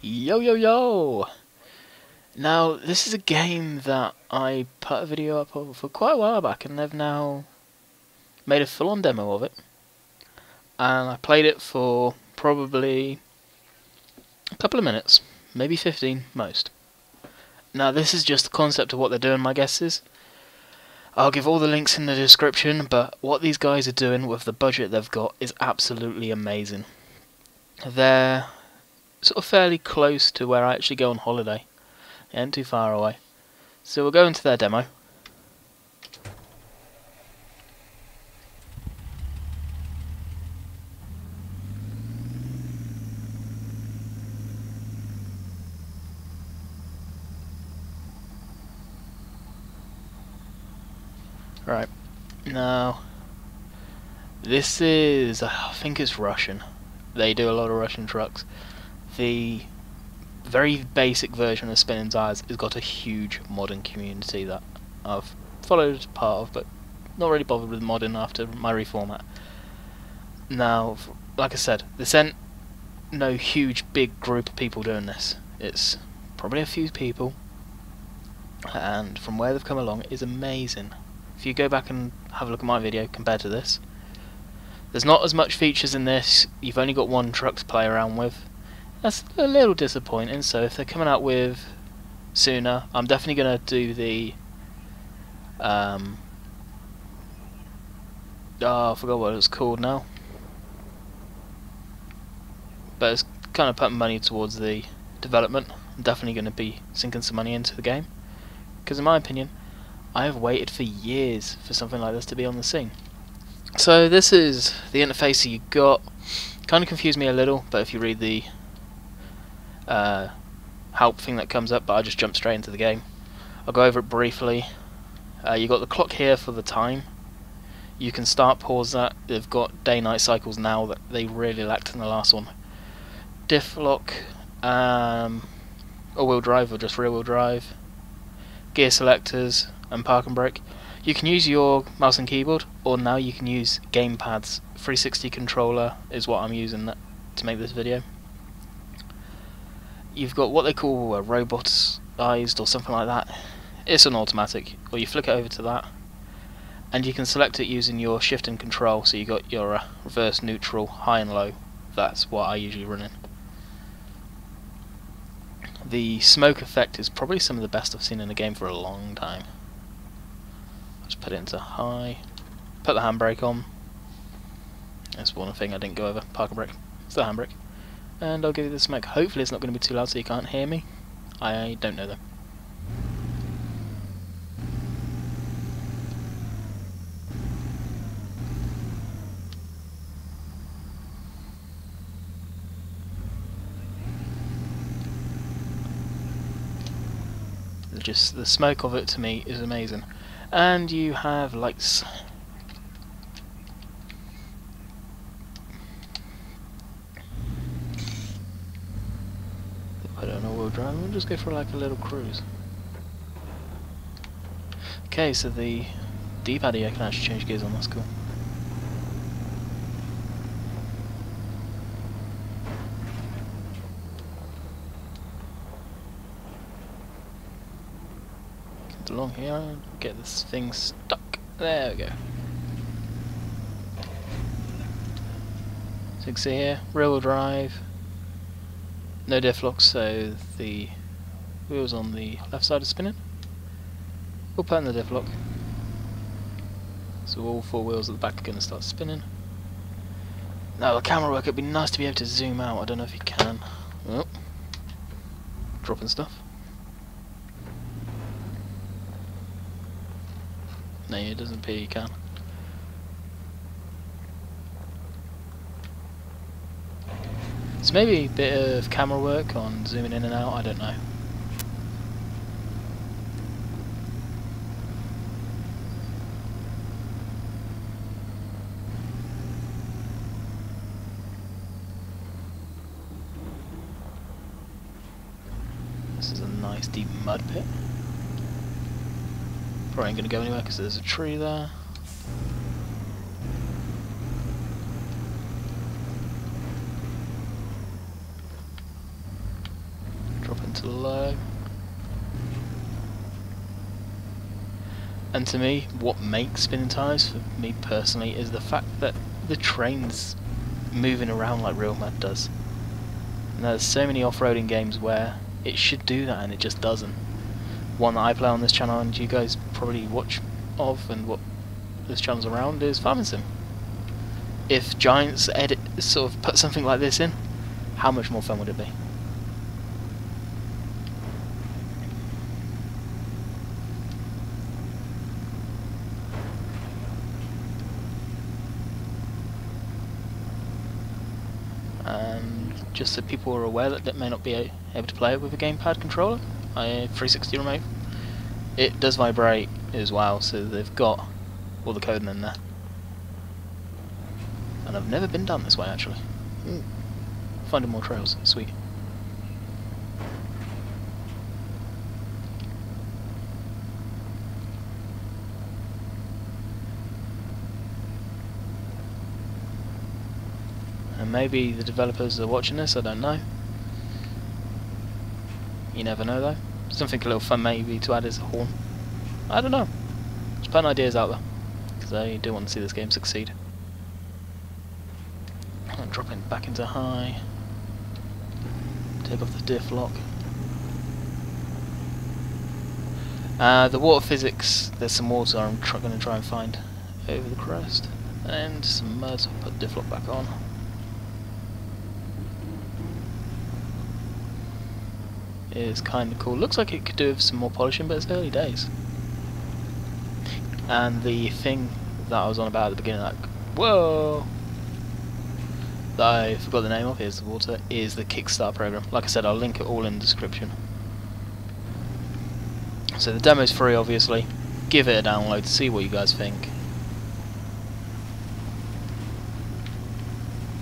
Yo yo yo! Now, this is a game that I put a video up of for quite a while back, and they've now made a full-on demo of it. And I played it for probably a couple of minutes, maybe 15 most. Now, this is just the concept of what they're doing, my guess is. I'll give all the links in the description, but what these guys are doing with the budget they've got is absolutely amazing. They're sort of fairly close to where I actually go on holiday. They ain't too far away. So we'll go into their demo. Right, now this is, I think it's Russian. They do a lot of Russian trucks. The very basic version of SpinTires has got a huge modding community that I've followed as part of, but not really bothered with modding after my reformat. Now, like I said, this ain't no huge big group of people doing this. It's probably a few people, and from where they've come along is amazing. If you go back and have a look at my video compared to this, there's not as much features in this. You've only got one truck to play around with. That's a little disappointing, so if they're coming out with sooner, I'm definitely going to do the I forgot what it's called now, but it's kind of putting money towards the development. I'm definitely going to be sinking some money into the game, because in my opinion I have waited for years for something like this to be on the scene. So this is the interface that you got. Kind of confused me a little, but if you read the help thing that comes up, but I just jumped straight into the game. I'll go over it briefly. You got the clock here for the time. You can start, pause that. They've got day-night cycles now that they really lacked in the last one. Diff lock, all-wheel drive or just rear-wheel drive. Gear selectors and park and brake. You can use your mouse and keyboard, or now you can use gamepads. 360 controller is what I'm using to make this video. You've got what they call a robotized or something like that. It's an automatic, or you flick it over to that, and you can select it using your shift and control. So you got your reverse, neutral, high and low. That's what I usually run in. The smoke effect is probably some of the best I've seen in a game for a long time. Just put it into high, put the handbrake on. That's one thing I didn't go over, park and brake. It's the handbrake. And I'll give you the smoke. Hopefully it's not going to be too loud so you can't hear me. I don't know though. Just the smoke of it to me is amazing. And you have lights. Put it on all-wheel drive. We'll just go for like a little cruise. Okay, so the D-pad here can actually change gears on. That's cool. Along here and get this thing stuck. There we go. So you can see here, rear-wheel drive, no diff lock, so the wheels on the left side are spinning. We'll put in the diff lock, so all four wheels at the back are going to start spinning. Now the camera work, it'd be nice to be able to zoom out. I don't know if you can. Oh, dropping stuff. No, it doesn't appear you can. So maybe a bit of camera work on zooming in and out, I don't know. This is a nice deep mud pit. Probably ain't going to go anywhere because there's a tree there. slow. And to me, what makes spinning tyres, for me personally, is the fact that the train's moving around like real mad does. And there's so many off-roading games where it should do that and it just doesn't. One that I play on this channel and you guys probably watch of and what this channel's around is Farming Sim. If Giants sort of put something like this in, how much more fun would it be? And just so people are aware that may not be able to play it with a gamepad controller, a 360 remote, it does vibrate as well, so they've got all the coding in there. And I've never been down this way actually. Finding more trails, sweet. And maybe the developers are watching this, I don't know. You never know though. Something a little fun maybe to add is a horn. I don't know. Just putting ideas out there, because I do want to see this game succeed. I'm dropping back into high. Take off the diff lock. The water physics, there's some water I'm going to try and find over the crest. And some mud, so I'll put diff lock back on. Is kind of cool. Looks like it could do with some more polishing, but it's early days. And the thing that I was on about at the beginning, like, whoa, that I forgot the name of, here's the water, is the Kickstart program. Like I said, I'll link it all in the description. So the demo's free, obviously. Give it a download, see what you guys think.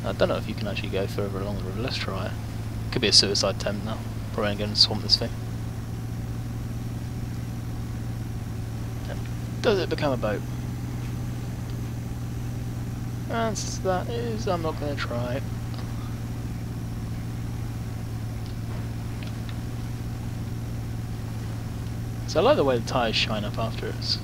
I don't know if you can actually go further along the river. Let's try it. Could be a suicide attempt now. Probably ain't going to swamp this thing. And does it become a boat? Answer to that is I'm not going to try it. So I like the way the tyres shine up after us.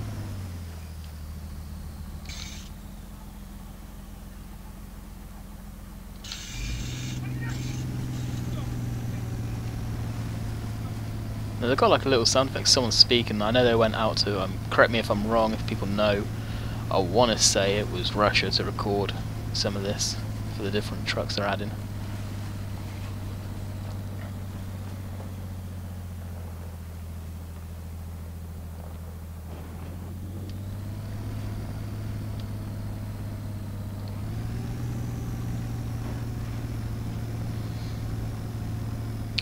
Now they've got like a little sound effect, someone's speaking. I know they went out to, correct me if I'm wrong, if people know, I want to say it was Russia to record some of this for the different trucks they're adding.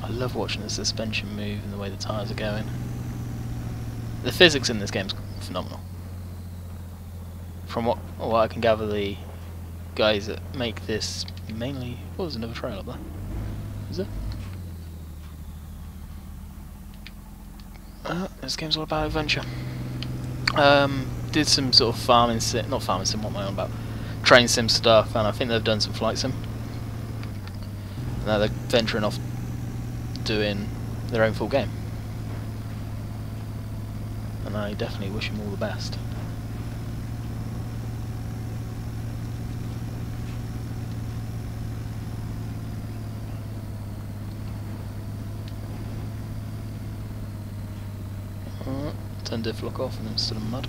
I love watching the suspension move and the way the tyres are going. The physics in this game is phenomenal. From what I can gather, the guys that make this mainly... Oh, there's another trail up there. Is there? This game's all about adventure. Did some sort of farming sim, not farming sim, what am I on about? Train sim stuff, and I think they've done some flight sim. Now they're venturing off doing their own full game. And I definitely wish them all the best. Turn diff lock off and then still in mud.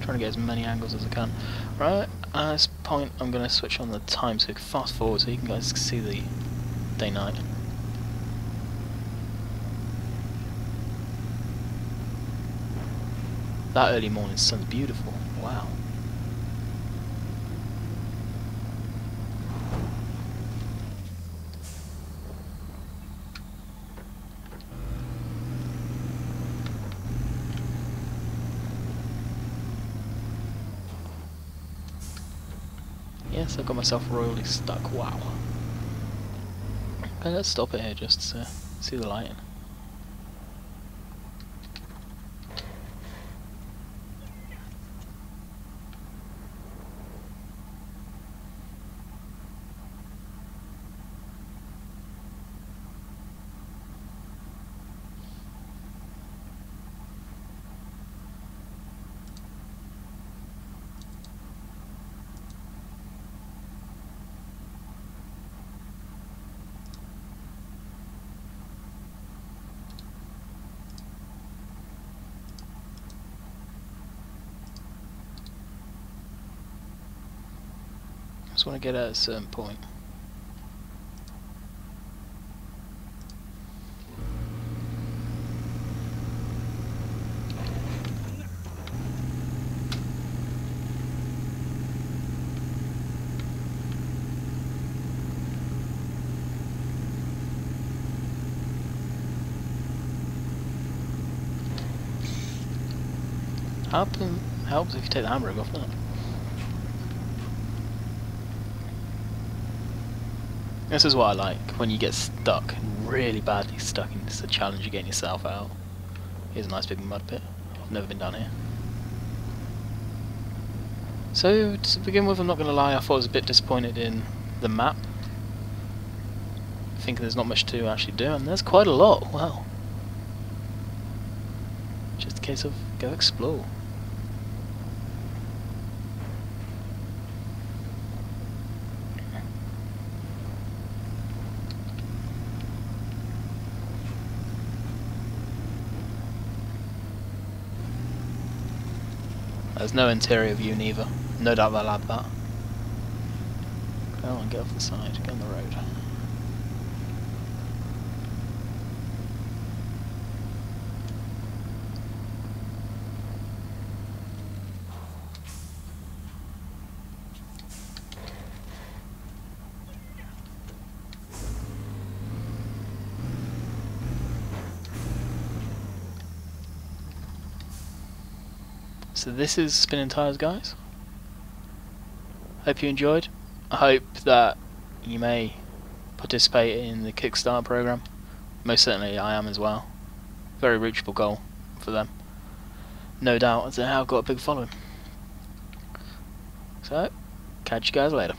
Trying to get as many angles as I can. Right, at this point I'm going to switch on the time so fast forward so you guys can see the day-night. That early morning sun's beautiful. Wow. Yes, I got myself royally stuck. Wow. Okay, let's stop it here just to see the lighting. just want to get at a certain point. Helps if you take the handbrake off, doesn't it? This is what I like, when you get stuck, really badly stuck, and it's a challenge of getting yourself out. Here's a nice big mud pit. I've never been down here. So, to begin with, I'm not going to lie, I thought I was a bit disappointed in the map. Thinking there's not much to actually do, and there's quite a lot, wow. Just a case of go explore. There's no interior view neither. No doubt they'll add that. Go on, get off the side, get on the road. So this is Spinning Tires, guys. Hope you enjoyed. I hope that you may participate in the Kickstarter program. Most certainly I am as well. Very reachable goal for them. No doubt, as they have got a big following. So, catch you guys later.